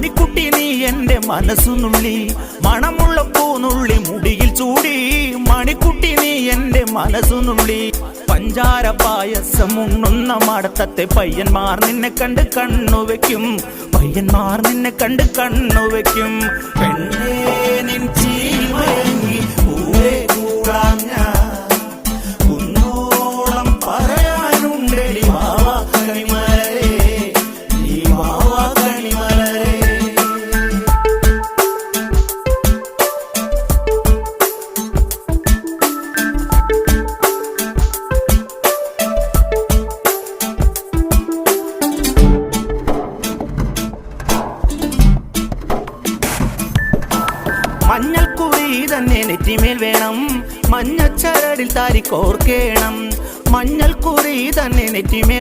മണിക്കുട്ടി നീ എൻ്റെ മനസ്സുനുള്ളി മണമുള്ള പൂനുള്ളി മുടിയിൽ ചൂടി മണിക്കുട്ടി നീ എൻ്റെ മനസ്സുനുള്ളി പഞ്ചാര പായസം ഉണ്ണുന്ന മടത്തത്തെ പയ്യന്മാർ നിന്നെ കണ്ട് കണ്ണുവെക്കും പയ്യന്മാർ നിന്നെ കണ്ട് കണ്ണുവെക്കും പെണ്ണേ നിൻ ചീമയങ്ങി പൂവേ കൂടാൻ ഞാൻ കുന്നോളം പറയാനുണ്ടെടി വാവാ കണിമലരേ നീ വാവാ കണിമലരേ. മഞ്ഞൾക്കുറി തന്നെ നെറ്റിമേൽ വേണം മഞ്ഞച്ചരടിൽ താരി കോർക്കേണം മഞ്ഞൾക്കുറി തന്നെ നെറ്റിമേൽ